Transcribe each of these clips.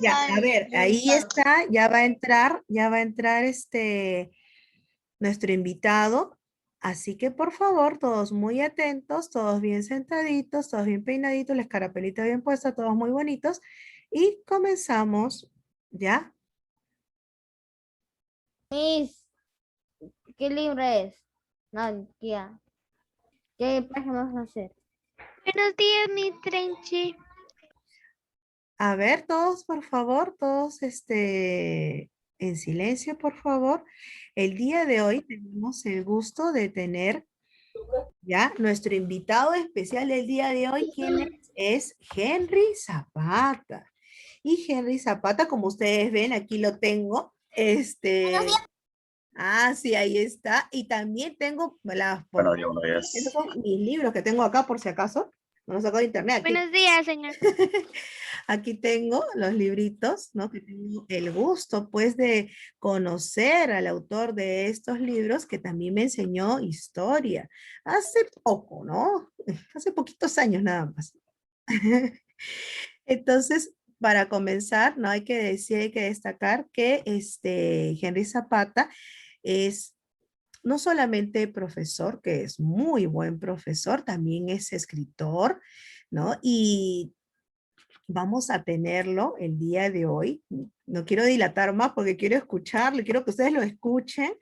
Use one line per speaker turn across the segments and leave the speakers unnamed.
Ya, a ver, ahí está, ya va a entrar nuestro invitado. Así que por favor, todos muy atentos, todos bien sentaditos, todos bien peinaditos, la escarapelita bien puesta, todos muy bonitos. Y comenzamos, ¿ya?
Miss, ¿qué libro es? No, ya. ¿Qué página vamos a hacer?
Buenos días, mi Trenchi.
A ver, todos, por favor, todos, en silencio, por favor. El día de hoy tenemos el gusto de tener ya nuestro invitado especial el día de hoy. ¿Quién es? Es Henry Zapata. Y Henry Zapata, como ustedes ven, aquí lo tengo. Sí, ahí está. Y también tengo las
Bueno,
portadas.
yo no
Esos
es.
son mis libros que tengo acá, por si acaso. No los saco de internet. Aquí
Buenos días, señor.
aquí tengo los libritos, ¿no? Que tengo el gusto, pues, de conocer al autor de estos libros que también me enseñó historia. Hace poco, ¿no? Hace poquitos años nada más. Entonces, para comenzar, no hay que decir, hay que destacar que Henry Zapata es no solamente profesor, que es muy buen profesor, también es escritor, ¿no? Y vamos a tenerlo el día de hoy. No quiero dilatar más porque quiero escucharlo, quiero que ustedes lo escuchen,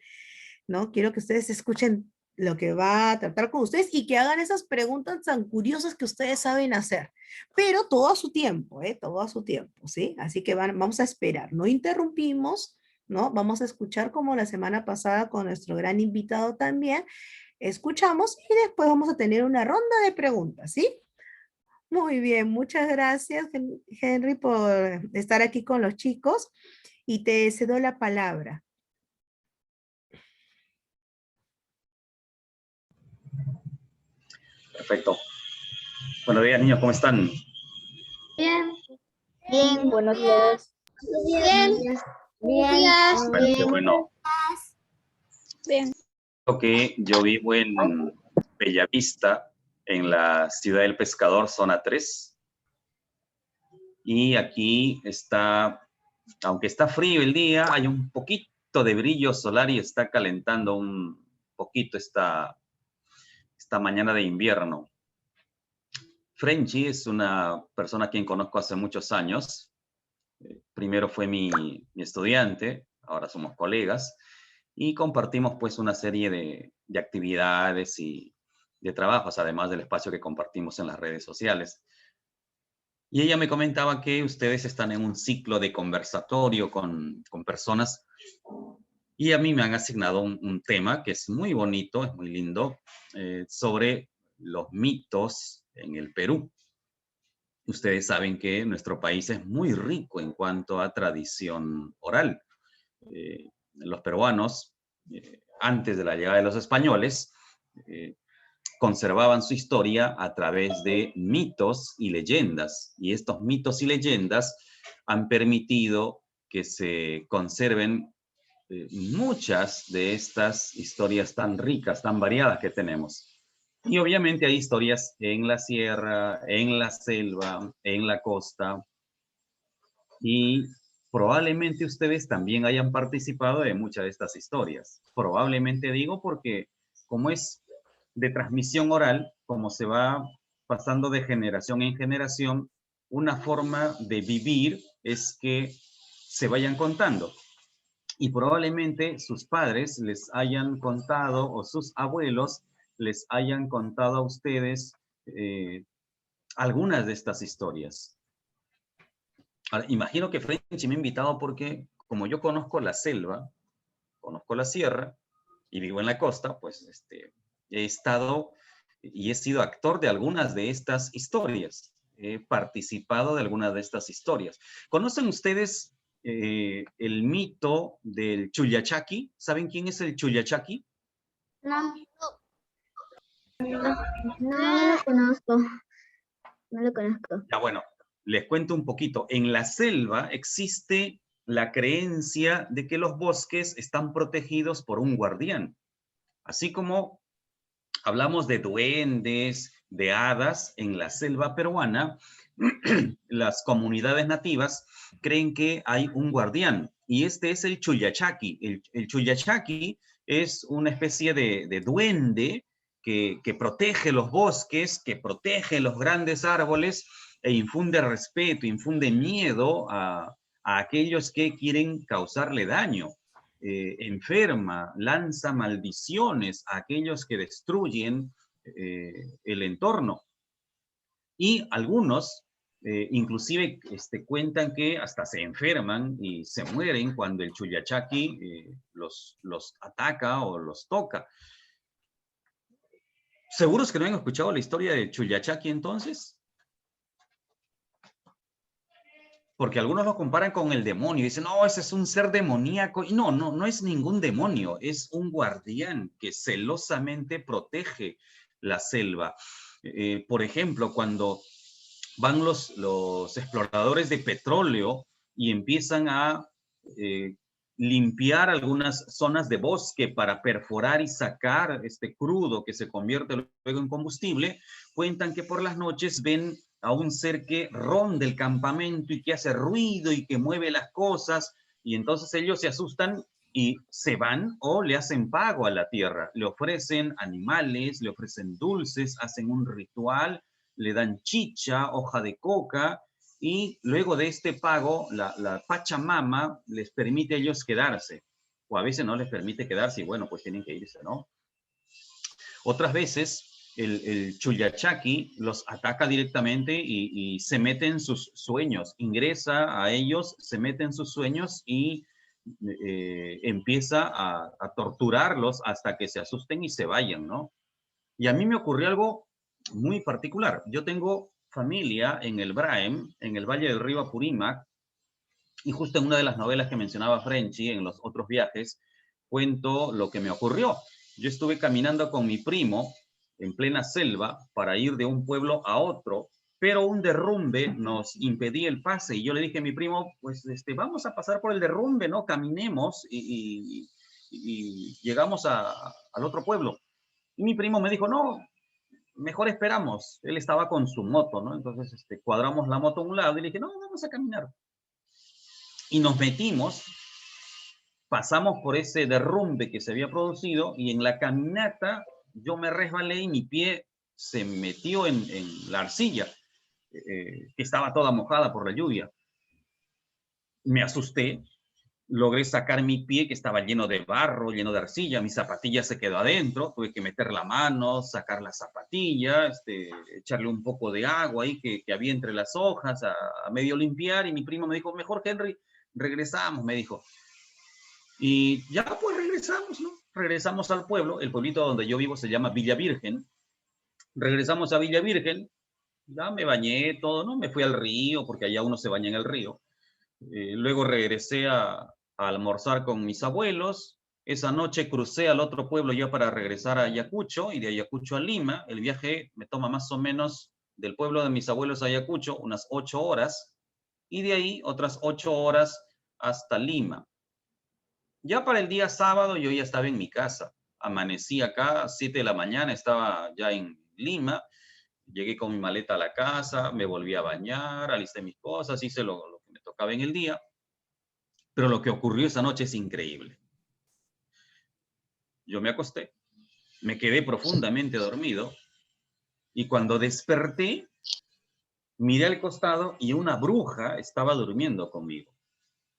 ¿no? Quiero que ustedes escuchen lo que va a tratar con ustedes y que hagan esas preguntas tan curiosas que ustedes saben hacer. Pero todo a su tiempo, ¿eh? Todo a su tiempo, ¿sí? Así que vamos a esperar. No interrumpimos, ¿no? Vamos a escuchar como la semana pasada con nuestro gran invitado también. Escuchamos y después vamos a tener una ronda de preguntas, ¿sí? Muy bien, muchas gracias, Henry, por estar aquí con los chicos y te cedo la palabra.
Perfecto. Buenos días, niños, ¿cómo están?
Bien.
Bien, buenos días.
Bien.
Bien.
Bueno, qué bueno.
Bien.
Creo que yo vivo en Bellavista, en la ciudad del Pescador, zona 3. Y aquí está, aunque está frío el día, hay un poquito de brillo solar y está calentando un poquito esta mañana de invierno. Frenchy es una persona a quien conozco hace muchos años. Primero fue mi estudiante, ahora somos colegas, y compartimos pues una serie de actividades y de trabajos, además del espacio que compartimos en las redes sociales. Y ella me comentaba que ustedes están en un ciclo de conversatorio con personas, y a mí me han asignado un tema que es muy bonito, es muy lindo, sobre los mitos en el Perú. Ustedes saben que nuestro país es muy rico en cuanto a tradición oral. Los peruanos, antes de la llegada de los españoles, conservaban su historia a través de mitos y leyendas. Y estos mitos y leyendas han permitido que se conserven muchas de estas historias tan ricas, tan variadas que tenemos. Y obviamente hay historias en la sierra, en la selva, en la costa, y probablemente ustedes también hayan participado de muchas de estas historias. Probablemente digo porque como es de transmisión oral, como se va pasando de generación en generación, una forma de vivir es que se vayan contando. Y probablemente sus padres les hayan contado o sus abuelos les hayan contado a ustedes algunas de estas historias. Ahora, imagino que Frenchy me ha invitado porque como yo conozco la selva, conozco la sierra y vivo en la costa, pues he estado y he sido actor de algunas de estas historias. He participado de algunas de estas historias. ¿Conocen ustedes el mito del Chuyachaki? ¿Saben quién es el Chuyachaki?
No, no lo conozco. No lo conozco.
Ya bueno, les cuento un poquito. En la selva existe la creencia de que los bosques están protegidos por un guardián. Así como hablamos de duendes, de hadas en la selva peruana, las comunidades nativas creen que hay un guardián, y este es el Chuyachaki. El Chuyachaki es una especie de duende que protege los bosques, que protege los grandes árboles, e infunde respeto, infunde miedo a aquellos que quieren causarle daño. Enferma, lanza maldiciones a aquellos que destruyen el entorno. Y algunos inclusive cuentan que hasta se enferman y se mueren cuando el Chuyachaki los ataca o los toca. ¿Seguros que no han escuchado la historia del Chuyachaki entonces? Porque algunos lo comparan con el demonio. Dicen, no, ese es un ser demoníaco. Y no es ningún demonio. Es un guardián que celosamente protege la selva. Por ejemplo, cuando van los exploradores de petróleo y empiezan a limpiar algunas zonas de bosque para perforar y sacar este crudo que se convierte luego en combustible, cuentan que por las noches ven a un ser que ronda el campamento y que hace ruido y que mueve las cosas, y entonces ellos se asustan y se van o le hacen pago a la tierra. Le ofrecen animales, le ofrecen dulces, hacen un ritual, le dan chicha, hoja de coca, y luego de este pago, la Pachamama les permite a ellos quedarse, o a veces no les permite quedarse, y bueno, pues tienen que irse, ¿no? Otras veces, el Chuyachaki los ataca directamente y se mete en sus sueños, ingresa a ellos, se mete en sus sueños y empieza a torturarlos hasta que se asusten y se vayan, ¿no? Y a mí me ocurrió algo muy particular. Yo tengo familia en el Braem, en el Valle del Río Apurímac, y justo en una de las novelas que mencionaba Frenchy, en los otros viajes, cuento lo que me ocurrió. Yo estuve caminando con mi primo en plena selva para ir de un pueblo a otro, pero un derrumbe nos impedía el pase, y yo le dije a mi primo, pues vamos a pasar por el derrumbe, ¿no? Caminemos y llegamos al otro pueblo. Y mi primo me dijo, no, mejor esperamos. Él estaba con su moto, ¿no? Entonces cuadramos la moto a un lado y le dije, no, vamos a caminar. Y nos metimos, pasamos por ese derrumbe que se había producido, y en la caminata yo me resbalé y mi pie se metió en la arcilla, que estaba toda mojada por la lluvia. Me asusté. Logré sacar mi pie, que estaba lleno de barro, lleno de arcilla. Mi zapatilla se quedó adentro. Tuve que meter la mano, sacar la zapatilla, echarle un poco de agua ahí que había entre las hojas, a medio limpiar. Y mi primo me dijo, mejor, Henry, regresamos, me dijo. Y ya pues regresamos, ¿no? Regresamos al pueblo. El pueblito donde yo vivo se llama Villa Virgen. Regresamos a Villa Virgen. Ya me bañé, todo, ¿no? Me fui al río, porque allá uno se baña en el río. Luego regresé a almorzar con mis abuelos. Esa noche crucé al otro pueblo ya para regresar a Ayacucho, y de Ayacucho a Lima. El viaje me toma más o menos del pueblo de mis abuelos a Ayacucho unas 8 horas, y de ahí otras 8 horas hasta Lima. Ya para el día sábado yo ya estaba en mi casa. Amanecí acá, 7 de la mañana, estaba ya en Lima. Llegué con mi maleta a la casa, me volví a bañar, alisté mis cosas, hice lo que me tocaba en el día. Pero lo que ocurrió esa noche es increíble. Yo me acosté, me quedé profundamente dormido, y cuando desperté, miré al costado y una bruja estaba durmiendo conmigo.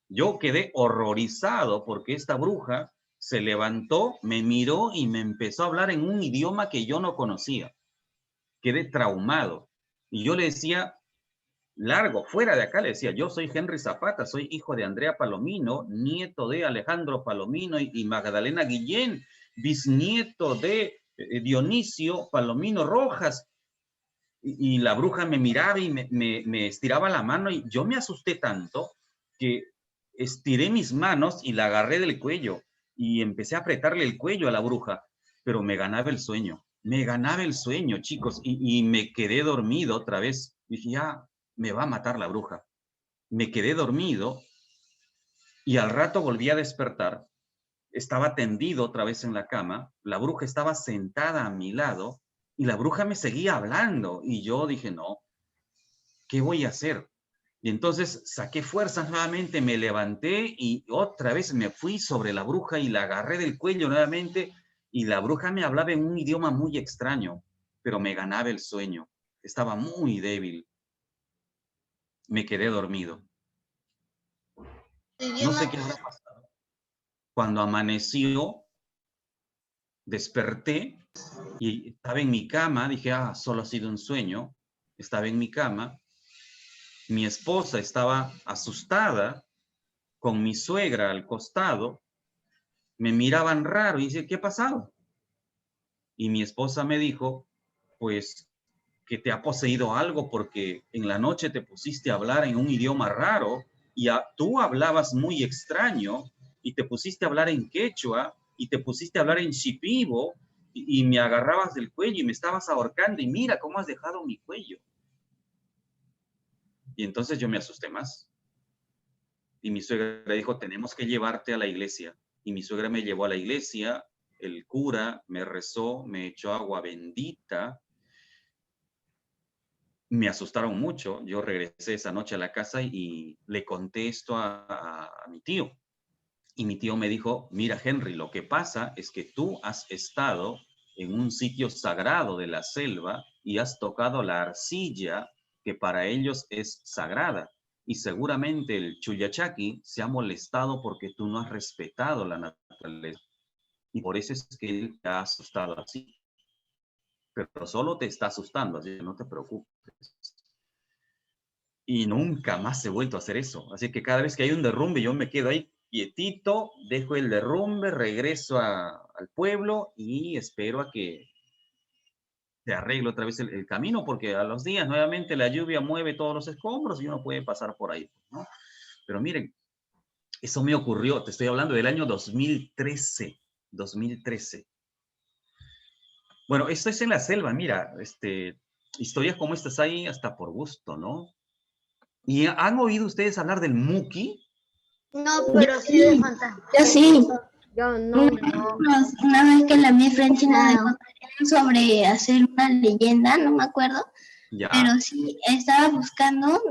Yo quedé horrorizado porque esta bruja se levantó, me miró y me empezó a hablar en un idioma que yo no conocía. Quedé traumado. Y yo le decía, largo, fuera de acá, le decía, yo soy Henry Zapata, soy hijo de Andrea Palomino, nieto de Alejandro Palomino y Magdalena Guillén, bisnieto de Dionisio Palomino Rojas. Y la bruja me miraba y me estiraba la mano, y yo me asusté tanto que estiré mis manos y la agarré del cuello y empecé a apretarle el cuello a la bruja, pero me ganaba el sueño, chicos, y me quedé dormido otra vez. Dije, ya me va a matar la bruja. Me quedé dormido y al rato volví a despertar. Estaba tendido otra vez en la cama, la bruja estaba sentada a mi lado y la bruja me seguía hablando, y yo dije, no, ¿qué voy a hacer? Y entonces saqué fuerzas nuevamente, me levanté y otra vez me fui sobre la bruja y la agarré del cuello nuevamente y la bruja me hablaba en un idioma muy extraño, pero me ganaba el sueño. Estaba muy débil. Me quedé dormido. No sé qué habrá pasado. Cuando amaneció, desperté y estaba en mi cama. Dije, solo ha sido un sueño. Estaba en mi cama. Mi esposa estaba asustada con mi suegra al costado. Me miraban raro y dice, ¿qué ha pasado? Y mi esposa me dijo, pues, que te ha poseído algo porque en la noche te pusiste a hablar en un idioma raro y tú hablabas muy extraño y te pusiste a hablar en quechua y te pusiste a hablar en shipibo y me agarrabas del cuello y me estabas ahorcando y mira cómo has dejado mi cuello. Y entonces yo me asusté más. Y mi suegra dijo, tenemos que llevarte a la iglesia. Y mi suegra me llevó a la iglesia, el cura me rezó, me echó agua bendita. Me asustaron mucho. Yo regresé esa noche a la casa y le conté esto a mi tío. Y mi tío me dijo, mira Henry, lo que pasa es que tú has estado en un sitio sagrado de la selva y has tocado la arcilla que para ellos es sagrada. Y seguramente el Chuyachaki se ha molestado porque tú no has respetado la naturaleza. Y por eso es que él te ha asustado así. Pero solo te está asustando, así que no te preocupes. Y nunca más he vuelto a hacer eso. Así que cada vez que hay un derrumbe, yo me quedo ahí quietito, dejo el derrumbe, regreso al pueblo y espero a que se arregle otra vez el camino, porque a los días nuevamente la lluvia mueve todos los escombros y uno puede pasar por ahí, ¿no? Pero miren, eso me ocurrió, te estoy hablando del año 2013. 2013. Bueno, esto es en la selva, mira, historias como estas hay hasta por gusto, ¿no? ¿Y han oído ustedes hablar del Muki?
No, pero sí de fantasma.
Yo sí.
Yo no.
Una vez que la mi Frenchy nos dejó sobre hacer una leyenda, no me acuerdo,
Ya.
pero sí estaba buscando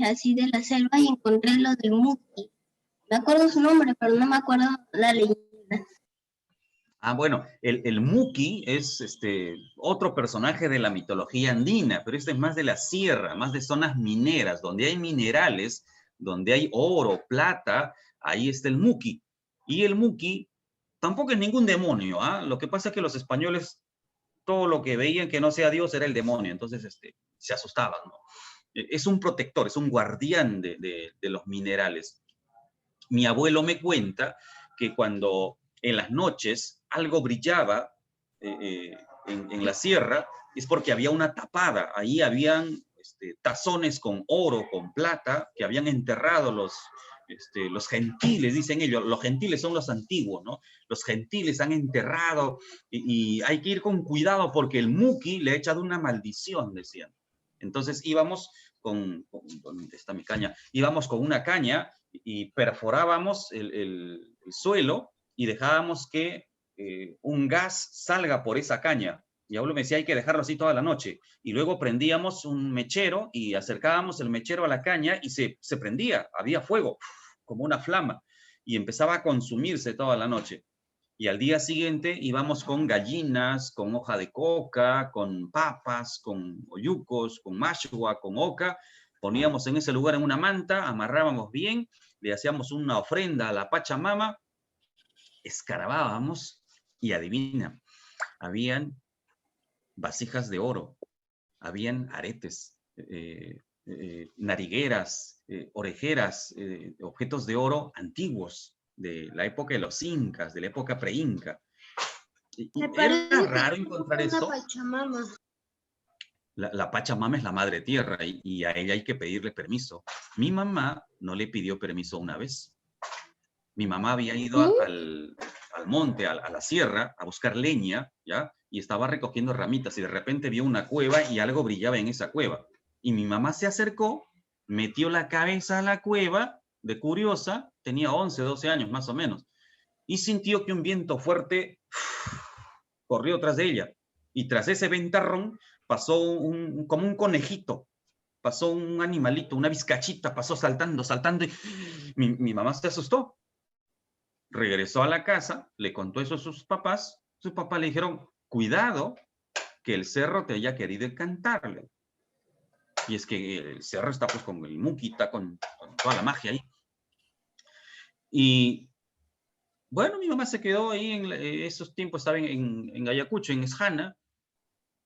así de la selva y encontré lo del Muki. Me acuerdo su nombre, pero no me acuerdo la leyenda.
Bueno, el Muki es otro personaje de la mitología andina, pero este es más de la sierra, más de zonas mineras, donde hay minerales, donde hay oro, plata, ahí está el Muki. Y el Muki tampoco es ningún demonio, ¿ah? Lo que pasa es que los españoles, todo lo que veían que no sea Dios era el demonio, entonces se asustaban, ¿no? Es un protector, es un guardián de los minerales. Mi abuelo me cuenta que cuando en las noches algo brillaba en la sierra, es porque había una tapada. Ahí habían tazones con oro, con plata, que habían enterrado los gentiles, dicen ellos. Los gentiles son los antiguos, ¿no? Los gentiles han enterrado y hay que ir con cuidado porque el Muki le ha echado una maldición, decían. Entonces íbamos ¿dónde está mi caña? Íbamos con una caña y perforábamos el suelo y dejábamos que un gas salga por esa caña. Y abuelo me decía, hay que dejarlo así toda la noche. Y luego prendíamos un mechero y acercábamos el mechero a la caña y se prendía, había fuego, como una flama, y empezaba a consumirse toda la noche. Y al día siguiente íbamos con gallinas, con hoja de coca, con papas, con oyucos, con mashua, con oca. Poníamos en ese lugar en una manta, amarrábamos bien, le hacíamos una ofrenda a la Pachamama, escarbábamos y adivina, habían vasijas de oro, habían aretes, narigueras, orejeras, objetos de oro antiguos de la época de los incas, de la época pre-inca. Era raro encontrar esto.
Pachamama.
La Pachamama es la madre tierra y a ella hay que pedirle permiso. Mi mamá no le pidió permiso una vez. Mi mamá había ido al monte, a la sierra, a buscar leña, ¿ya? Y estaba recogiendo ramitas y de repente vio una cueva y algo brillaba en esa cueva. Y mi mamá se acercó, metió la cabeza a la cueva, de curiosa, tenía 11, 12 años más o menos, y sintió que un viento fuerte corrió tras de ella. Y tras ese ventarrón pasó como un conejito. pasó un animalito, una vizcachita, pasó saltando, saltando, y mi mamá se asustó. Regresó a la casa, le contó eso a sus papás le dijeron, cuidado, que el cerro te haya querido cantarle. Y es que el cerro está pues con el Muki, está con toda la magia ahí. Y bueno, mi mamá se quedó ahí en esos tiempos, estaba en Ayacucho, en Esjana.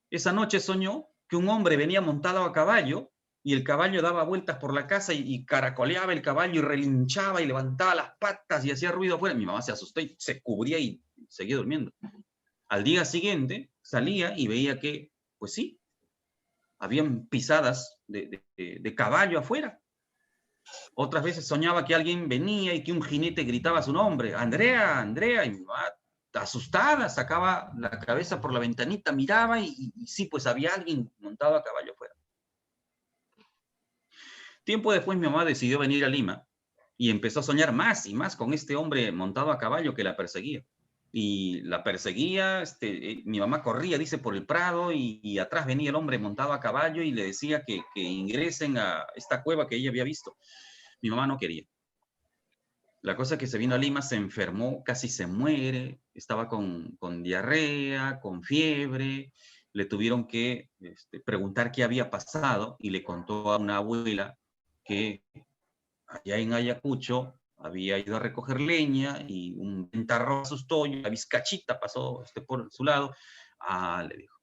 Esa noche soñó que un hombre venía montado a caballo y el caballo daba vueltas por la casa y caracoleaba el caballo y relinchaba y levantaba las patas y hacía ruido afuera. Mi mamá se asustó y se cubría y seguía durmiendo. Al día siguiente salía y veía que, pues sí, habían pisadas de caballo afuera. Otras veces soñaba que alguien venía y que un jinete gritaba su nombre, Andrea, Andrea, y mi mamá, asustada, sacaba la cabeza por la ventanita, miraba y sí, pues había alguien montado a caballo afuera. Tiempo después mi mamá decidió venir a Lima y empezó a soñar más y más con este hombre montado a caballo que la perseguía. Y la perseguía, mi mamá corría, dice, por el prado y atrás venía el hombre montado a caballo y le decía que ingresen a esta cueva que ella había visto. Mi mamá no quería. La cosa es que se vino a Lima, se enfermó, casi se muere, estaba con diarrea, con fiebre, le tuvieron que preguntar qué había pasado y le contó a una abuela que allá en Ayacucho había ido a recoger leña y un ventarrón asustó y la vizcachita pasó por su lado. Ah, le dijo,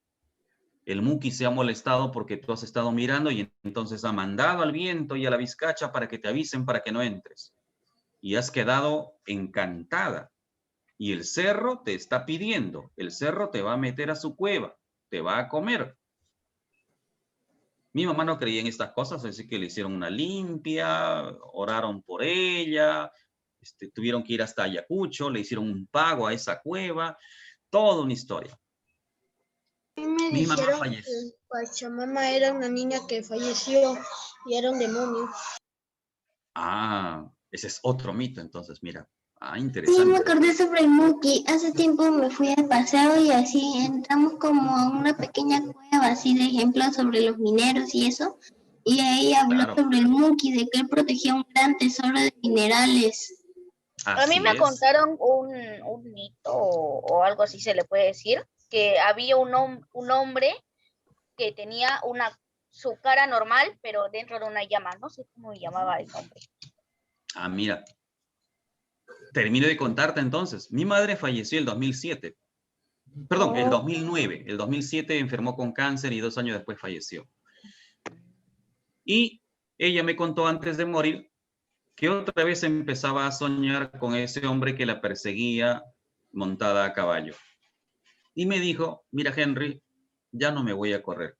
el Muki se ha molestado porque tú has estado mirando y entonces ha mandado al viento y a la vizcacha para que te avisen para que no entres. Y has quedado encantada. Y el cerro te está pidiendo, el cerro te va a meter a su cueva, te va a comer. Mi mamá no creía en estas cosas, así que le hicieron una limpia, oraron por ella, tuvieron que ir hasta Ayacucho, le hicieron un pago a esa cueva, toda una historia.
A mí me
Mi mamá
dijeron
falleció.
que Pachamama era una niña que falleció y era un demonio.
Ah, ese es otro mito, entonces, mira. Ah,
Sí, me
interesante.
acordé sobre el Muki. Hace tiempo me fui al paseo y así entramos como a una pequeña cueva, así de ejemplo sobre los mineros y eso. Y ahí habló
Claro,
sobre el Muki, de que él protegía un gran tesoro de minerales.
A mí
así
me
es.
contaron un mito o algo así se le puede decir, que había un hombre que tenía su cara normal, pero dentro de una llama. No sé cómo llamaba el nombre.
Ah, mira. Termino de contarte entonces. Mi madre falleció el 2007. Perdón, el 2009. El 2007 enfermó con cáncer y 2 años después falleció. Y ella me contó antes de morir que otra vez empezaba a soñar con ese hombre que la perseguía montada a caballo. Y me dijo, mira Henry, ya no me voy a correr.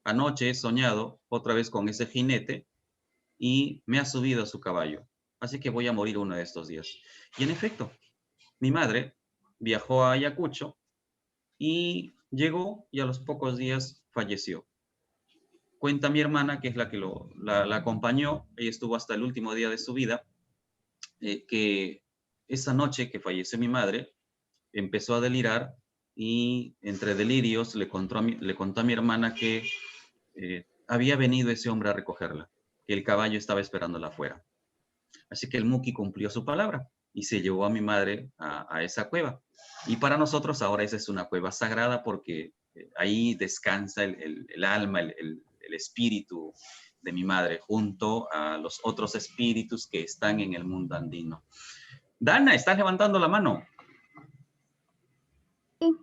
Anoche he soñado otra vez con ese jinete y me ha subido a su caballo. Así que voy a morir uno de estos días. Y en efecto, mi madre viajó a Ayacucho y llegó y a los pocos días falleció. Cuenta mi hermana, que es la que la acompañó, ella estuvo hasta el último día de su vida, que esa noche que falleció mi madre, empezó a delirar y entre delirios le contó a mi hermana que había venido ese hombre a recogerla, que el caballo estaba esperándola afuera. Así que el Muki cumplió su palabra y se llevó a mi madre a esa cueva. Y para nosotros ahora esa es una cueva sagrada porque ahí descansa el alma, el espíritu de mi madre junto a los otros espíritus que están en el mundo andino. Dana, estás levantando la mano.
No,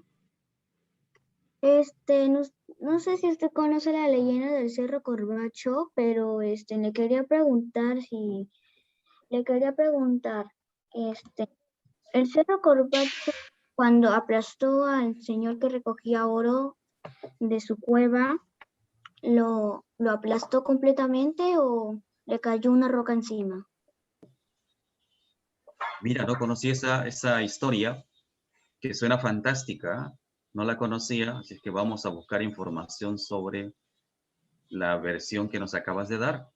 no sé si usted conoce la leyenda del Cerro Corbacho, pero le quería preguntar, el Cerro Corbacho, cuando aplastó al señor que recogía oro de su cueva, ¿lo aplastó completamente o le cayó una roca encima?
Mira, no conocí esa historia, que suena fantástica, no la conocía, así es que vamos a buscar información sobre la versión que nos acabas de dar.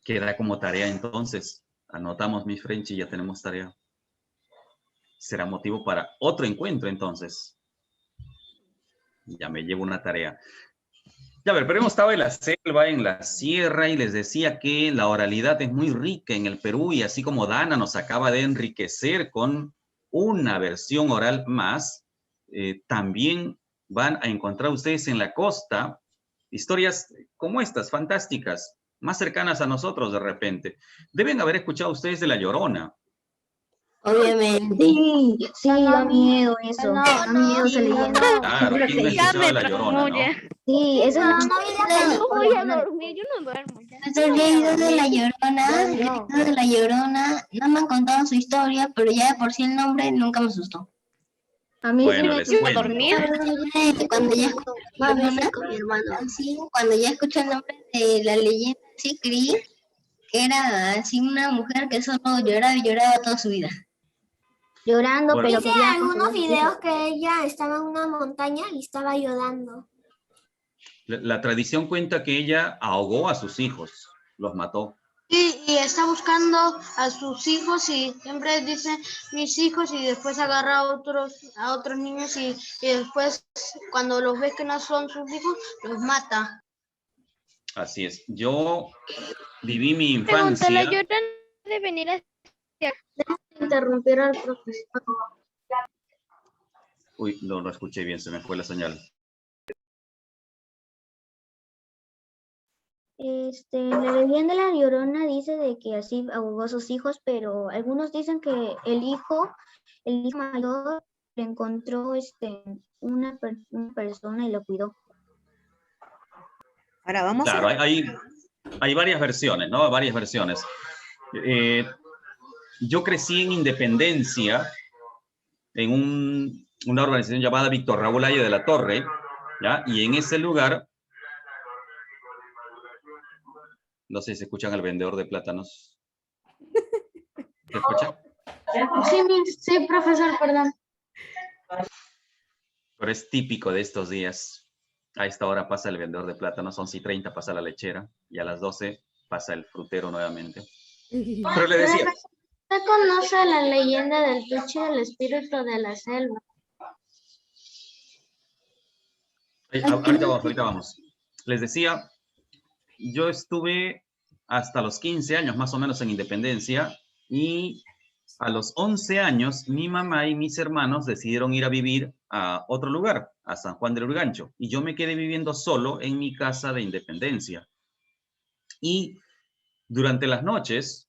Queda como tarea entonces. Anotamos, mi Frenchy, ya tenemos tarea. Será motivo para otro encuentro entonces. Ya me llevo una tarea. Ya, a ver, pero hemos estado en la selva, en la sierra, y les decía que la oralidad es muy rica en el Perú, y así como Dana nos acaba de enriquecer con una versión oral más, también van a encontrar ustedes en la costa historias como estas, fantásticas, más cercanas a nosotros de repente. Deben haber escuchado ustedes de La Llorona.
Obviamente.
Sí, sí, da miedo eso.
No,
Da miedo esa leyenda.
Claro, ¿quién no ha escuchado de La Llorona, no?
Sí, esa es
No,
Voy a dormir, yo no duermo ya.
Pues he leído de La Llorona,
No,
he leído de La Llorona, no me han contado su historia, pero ya de por sí el nombre nunca me asustó.
A mí sí
Bueno,
me
les
dio
cuento.
Cuando ya escuché
con mi hermano.
así, cuando ya escuché el nombre de la leyenda, sí creí que era así una mujer que solo lloraba y lloraba toda su vida.
llorando,
Bueno,
pero
Hice
quería
algunos
consolar a sus
videos
hijos.
que ella estaba en una montaña y estaba llorando.
la tradición cuenta que ella ahogó a sus hijos, los mató.
Y está buscando a sus hijos y siempre dice mis hijos y después agarra a otros niños y después cuando los ve que no son sus hijos, los mata.
Así es. Yo viví mi
Pregunta, ¿la
infancia.
Llorona de venir a
Interrumpir al profesor.
Uy, no escuché bien, se me fue la señal.
La leyenda de la Llorona dice de que así ahogó a sus hijos, pero algunos dicen que el hijo mayor le encontró una persona y lo cuidó.
Ahora vamos
Claro,
a...
hay varias versiones, ¿no? Varias versiones. Yo crecí en Independencia, en una organización llamada Víctor Raúl Haya de la Torre, ¿ya? Y en ese lugar, no sé si escuchan al vendedor de plátanos. ¿Se escucha?
Sí, profesor, perdón.
Pero es típico de estos días. A esta hora pasa el vendedor de plátanos, 11:30 pasa la lechera, y a las 12 pasa el frutero nuevamente. Pero le decía...
¿Usted conoce la leyenda del Tuchi del espíritu de la selva?
Ahorita vamos. Les decía, yo estuve hasta los 15 años más o menos en Independencia, y a los 11 años mi mamá y mis hermanos decidieron ir a vivir a otro lugar, a San Juan del Urigancho, y yo me quedé viviendo solo en mi casa de Independencia. Y durante las noches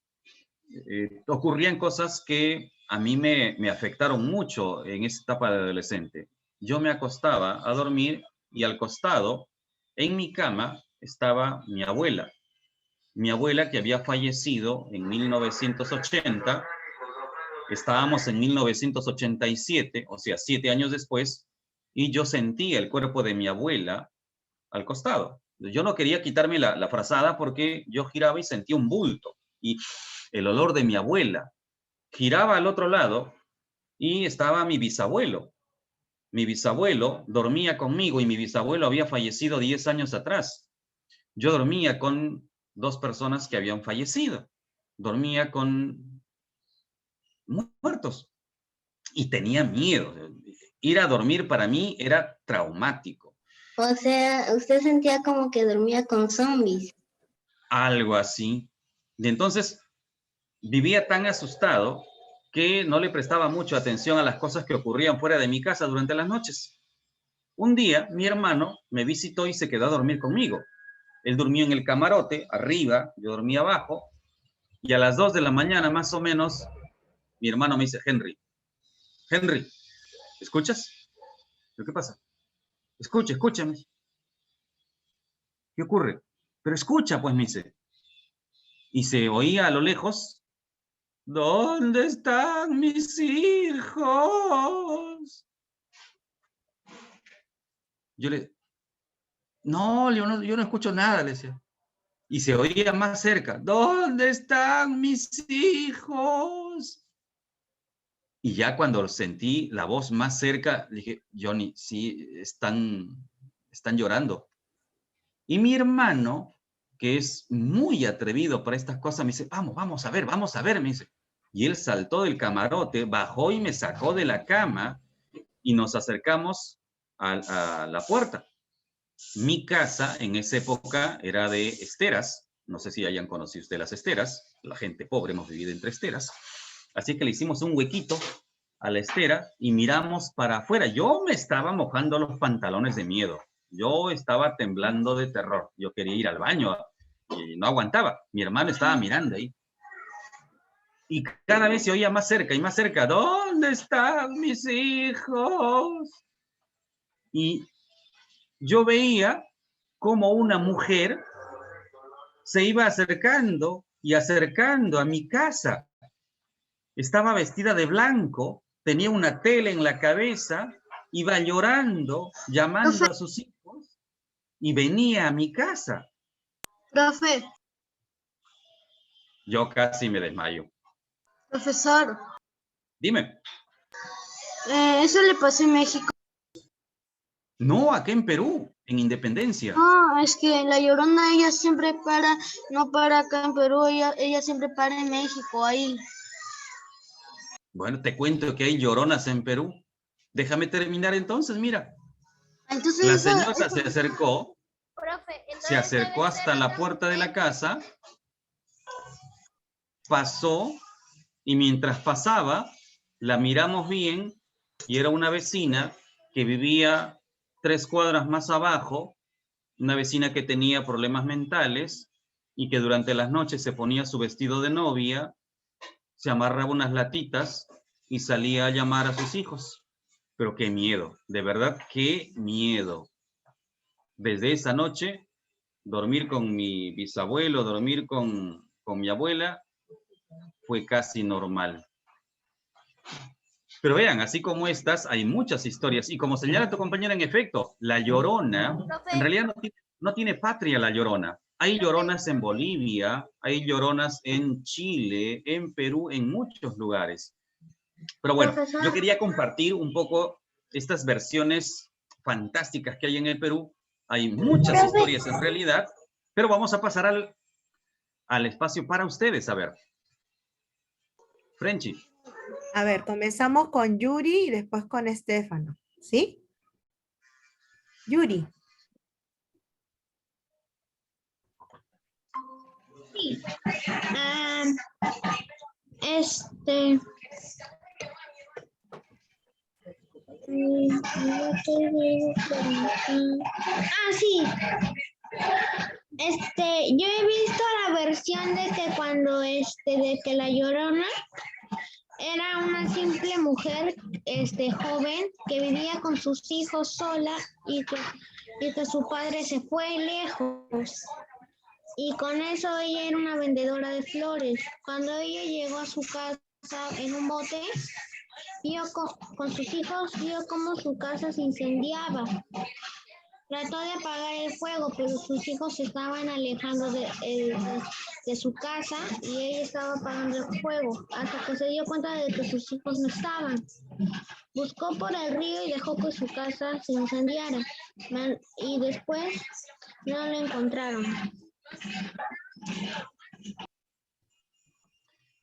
ocurrían cosas que a mí me afectaron mucho en esa etapa de adolescente. Yo me acostaba a dormir y al costado, en mi cama, estaba mi abuela. Mi abuela, que había fallecido en 1980, estábamos en 1987, o sea, 7 años después, y yo sentía el cuerpo de mi abuela al costado. Yo no quería quitarme la frazada porque yo giraba y sentía un bulto, y el olor de mi abuela. Giraba al otro lado y estaba mi bisabuelo. Mi bisabuelo dormía conmigo y mi bisabuelo había fallecido 10 años atrás. Yo dormía con 2 personas que habían fallecido. Dormía con muertos y tenía miedo. Ir a dormir para mí era traumático.
O sea, usted sentía como que dormía con zombies.
Algo así. Y entonces vivía tan asustado que no le prestaba mucha atención a las cosas que ocurrían fuera de mi casa durante las noches. Un día, mi hermano me visitó y se quedó a dormir conmigo. Él durmió en el camarote, arriba, yo dormía abajo, y a las 2 de la mañana, más o menos, mi hermano me dice, Henry, ¿escuchas? ¿Qué pasa? Escúchame. ¿Qué ocurre? Pero escucha, pues, me dice. Y se oía a lo lejos, ¿dónde están mis hijos? No, yo no escucho nada, le decía. Y se oía más cerca, ¿dónde están mis hijos? Y ya cuando sentí la voz más cerca, le dije, Johnny, sí, están llorando. Y mi hermano, que es muy atrevido para estas cosas, me dice, vamos a ver, me dice. Y él saltó del camarote, bajó y me sacó de la cama y nos acercamos a la puerta. Mi casa en esa época era de esteras. No sé si hayan conocido ustedes las esteras. La gente pobre hemos vivido entre esteras. Así que le hicimos un huequito a la estera y miramos para afuera. Yo me estaba mojando los pantalones de miedo. Yo estaba temblando de terror. Yo quería ir al baño y no aguantaba. Mi hermano estaba mirando ahí. Y cada vez se oía más cerca y más cerca. ¿Dónde están mis hijos? Y yo veía como una mujer se iba acercando y acercando a mi casa. Estaba vestida de blanco, tenía una tela en la cabeza, iba llorando, llamando a sus hijos y venía a mi casa.
Profe,
Yo casi me desmayo.
profesor,
Dime.
eso le pasó en México.
No, acá en Perú, en Independencia.
No, es que la Llorona, ella siempre para, no para acá en Perú, ella siempre para en México, ahí.
Bueno, te cuento que hay lloronas en Perú. Déjame terminar entonces, mira.
Entonces,
La señora se acercó,
Profe,
se acercó hasta la puerta de la casa, pasó y mientras pasaba, la miramos bien y era una vecina que vivía 3 cuadras más abajo, una vecina que tenía problemas mentales y que durante las noches se ponía su vestido de novia, se amarraba unas latitas y salía a llamar a sus hijos. Pero qué miedo, de verdad, qué miedo. Desde esa noche, dormir con mi bisabuelo, dormir con mi abuela, fue casi normal. Pero vean, así como estas, hay muchas historias. Y como señala tu compañera, en efecto, la Llorona, en realidad no tiene patria la Llorona. Hay lloronas en Bolivia, hay lloronas en Chile, en Perú, en muchos lugares. Pero bueno, yo quería compartir un poco estas versiones fantásticas que hay en el Perú. Hay muchas historias en realidad, pero vamos a pasar al espacio para ustedes. A ver, Frenchy.
A ver, comenzamos con Yuri y después con Estefano, ¿sí? Yuri.
Sí. Sí. Yo he visto la versión de que cuando de que la Llorona era una simple mujer joven que vivía con sus hijos sola y que su padre se fue lejos. Y con eso ella era una vendedora de flores. Cuando ella llegó a su casa en un bote, vio con sus hijos, vio cómo su casa se incendiaba. Trató de apagar el fuego, pero sus hijos se estaban alejando de su casa y ella estaba apagando el fuego, hasta que se dio cuenta de que sus hijos no estaban. Buscó por el río y dejó que su casa se incendiara. Y después no lo encontraron.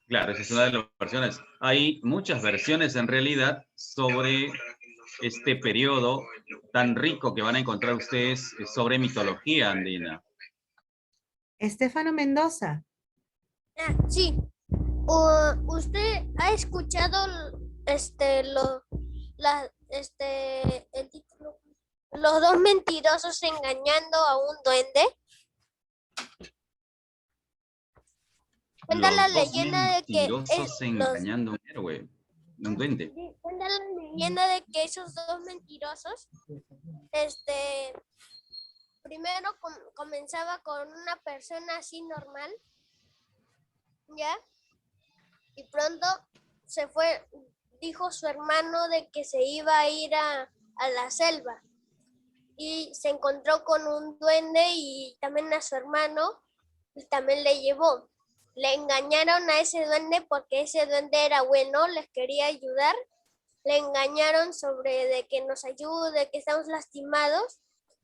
Claro, esa es una de las versiones. Hay muchas versiones en realidad sobre este periodo tan rico que van a encontrar ustedes sobre mitología andina.
Estefano Mendoza.
Sí. ¿Usted ha escuchado el título? Los dos mentirosos engañando a un duende. Cuenta la leyenda de que
engañando a un héroe, un duende.
Cuenta la leyenda de que esos dos mentirosos, primero comenzaba con una persona así normal, ¿ya? Y pronto se fue, dijo su hermano de que se iba a ir a la selva y se encontró con un duende y también a su hermano y también le llevó. Le engañaron a ese duende porque ese duende era bueno, les quería ayudar. Le engañaron sobre de que nos ayude, que estamos lastimados.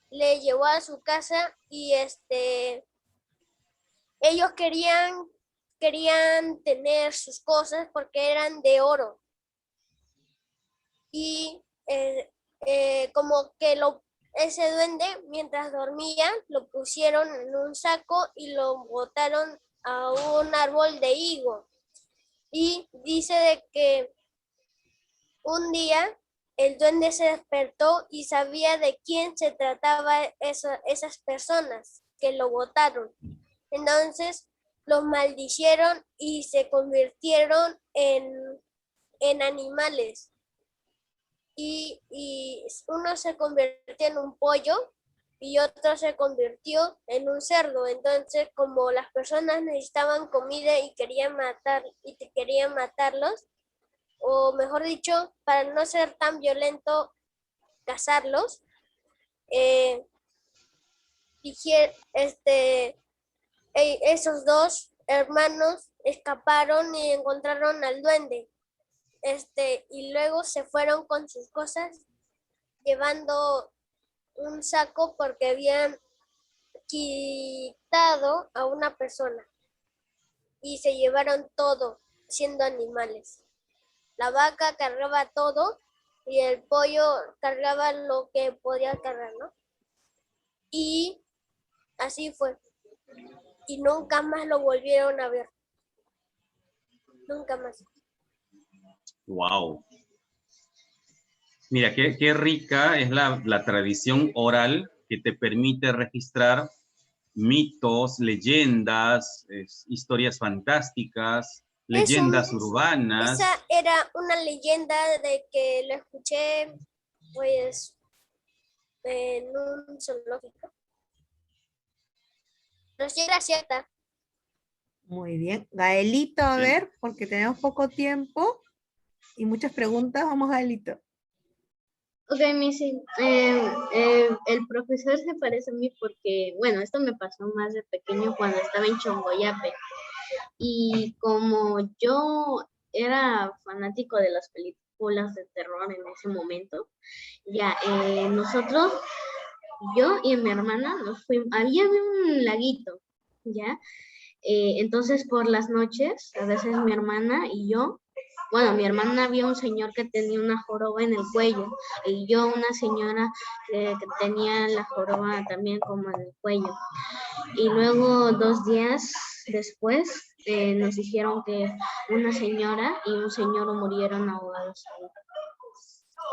Le llevó a su casa y ellos querían tener sus cosas porque eran de oro. Y como que ese duende, mientras dormía, lo pusieron en un saco y lo botaron a un árbol de higo. Y dice de que un día el duende se despertó y sabía de quién se trataba esas personas que lo botaron. Entonces los maldicieron y se convirtieron en animales. Y uno se convirtió en un pollo y otro se convirtió en un cerdo. Entonces, como las personas necesitaban comida y querían matarlos, o mejor dicho, para no ser tan violento, cazarlos, eh, esos dos hermanos escaparon y encontraron al duende. Y luego se fueron con sus cosas llevando un saco porque habían quitado a una persona y se llevaron todo siendo animales. La vaca cargaba todo y el pollo cargaba lo que podía cargar, ¿no? Y así fue. Y nunca más lo volvieron a ver. Nunca más.
Wow. Mira, qué rica es la tradición oral que te permite registrar mitos, leyendas, historias fantásticas, leyendas urbanas.
Esa era una leyenda de que lo escuché, pues, en un zoológico. Pero sí era cierta.
Muy bien. Gaelito, a ver, porque tenemos poco tiempo y muchas preguntas. Vamos, Gaelito.
Ok, Missy, el profesor se parece a mí porque, bueno, esto me pasó más de pequeño cuando estaba en Chongoyape. Y como yo era fanático de las películas de terror en ese momento, ya nosotros, yo y mi hermana, nos fuimos, había un laguito, ¿ya? Entonces por las noches, a veces mi hermana y yo, bueno, mi hermana vio un señor que tenía una joroba en el cuello y yo una señora que tenía la joroba también como en el cuello. Y luego 2 días después nos dijeron que una señora y un señor murieron ahogados ahí.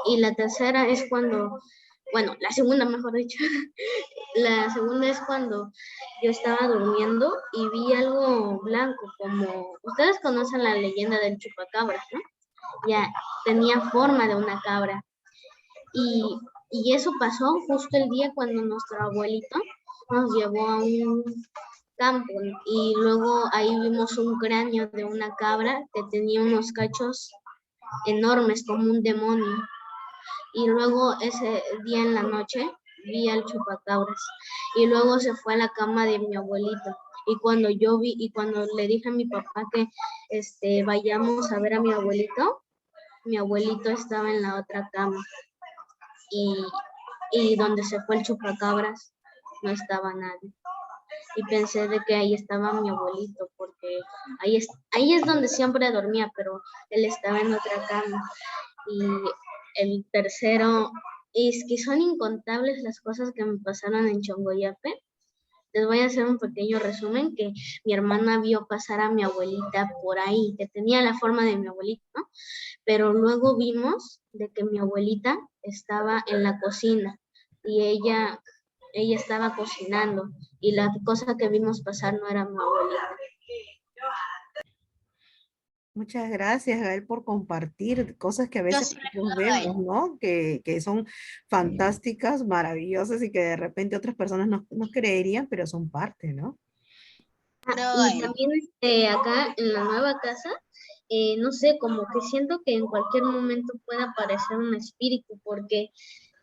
Y la tercera es cuando, bueno, la segunda mejor dicho, la segunda es cuando yo estaba durmiendo y vi algo blanco, como, ustedes conocen la leyenda del chupacabras, ¿no? Ya, tenía forma de una cabra. Y eso pasó justo el día cuando nuestro abuelito nos llevó a un campo y luego ahí vimos un cráneo de una cabra que tenía unos cachos enormes como un demonio. Y luego ese día en la noche vi al chupacabras y luego se fue a la cama de mi abuelito. Y cuando yo vi y cuando le dije a mi papá que vayamos a ver a mi abuelito estaba en la otra cama y donde se fue el chupacabras no estaba nadie. Y pensé de que ahí estaba mi abuelito, porque ahí es donde siempre dormía, pero él estaba en otra cama. Y el tercero, es que son incontables las cosas que me pasaron en Chongoyape. Les voy a hacer un pequeño resumen que mi hermana vio pasar a mi abuelita por ahí, que tenía la forma de mi abuelita, ¿no? Pero luego vimos de que mi abuelita estaba en la cocina y ella estaba cocinando y la cosa que vimos pasar no era mi abuelita.
Muchas gracias, Gael, por compartir cosas que a veces nosotros vemos, ¿no? Que son fantásticas, maravillosas y que de repente otras personas no creerían, pero son parte, ¿no?
Y también acá en la nueva casa, no sé, como que siento que en cualquier momento puede aparecer un espíritu, porque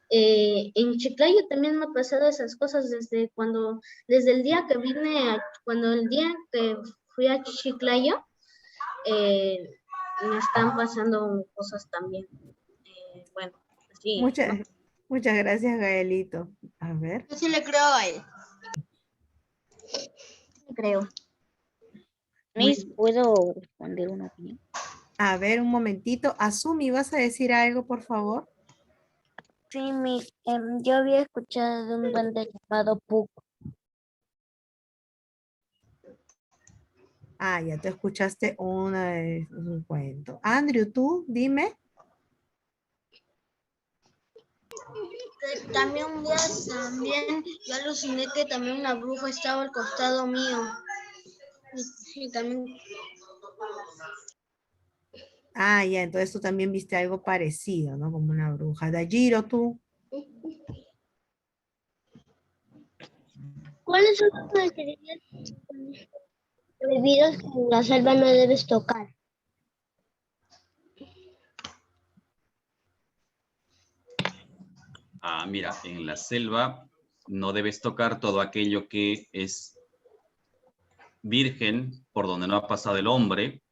en Chiclayo también me ha pasado esas cosas desde el día que cuando el día que fui a Chiclayo, me están pasando cosas también. Bueno, sí.
Muchas gracias, Gaelito. A ver.
Yo sí le creo a él.
Creo.
Miss, ¿puedo responder una opinión?
A ver, un momentito. Asumi, ¿vas a decir algo, por favor?
Sí, yo había escuchado de un duende llamado Puck.
Ah, ya te escuchaste un cuento. Andrew, tú, dime.
También un día yo aluciné que también una bruja estaba al costado mío. Y también
Ah, ya, entonces tú también viste algo parecido, ¿no? Como una bruja. Dayiro, tú.
¿Cuáles son los materiales prohibidos que en la selva no debes tocar?
Ah, mira, en la selva no debes tocar todo aquello que es virgen, por donde no ha pasado el hombre,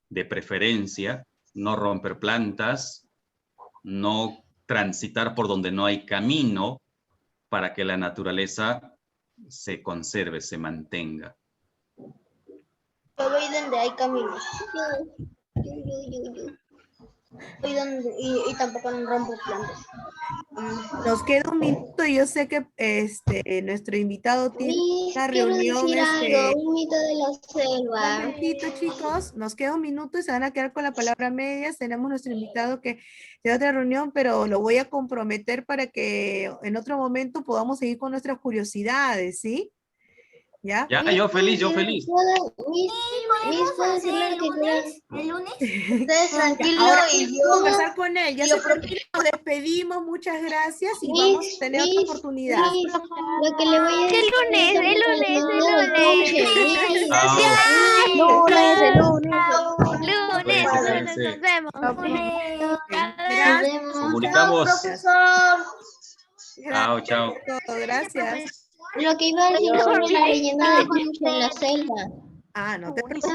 de preferencia, no romper plantas, no transitar por donde no hay camino para que la naturaleza se conserve, se mantenga.
yo voy donde hay caminos. Voy donde, y tampoco no rompo plantas.
Nos queda un minuto y yo sé que nuestro invitado tiene una
Quiero
reunión.
decir algo, un mito de la
Un
selva.
momentito, chicos, nos queda un minuto y se van a quedar con la palabra medias. Tenemos nuestro invitado que tiene otra reunión, pero lo voy a comprometer para que en otro momento podamos seguir con nuestras curiosidades, ¿sí? ¿Ya?
Ya, yo feliz, yo feliz.
¿Puedo decir lo que quiero?
¿El lunes? Ustedes tranquilos
Ahora
y
vamos a
yo.
conversar con él. Ya
yo
se termina, nos despedimos, muchas gracias y vamos a tener otra oportunidad.
Lo que le voy a decir
El lunes. Nos vemos.
Gracias.
Comunicamos.
Profesor.
Chao, chao.
Gracias.
Lo que iba a decir sobre la leyenda de Puch en la selva.
Ah, no te preocupes.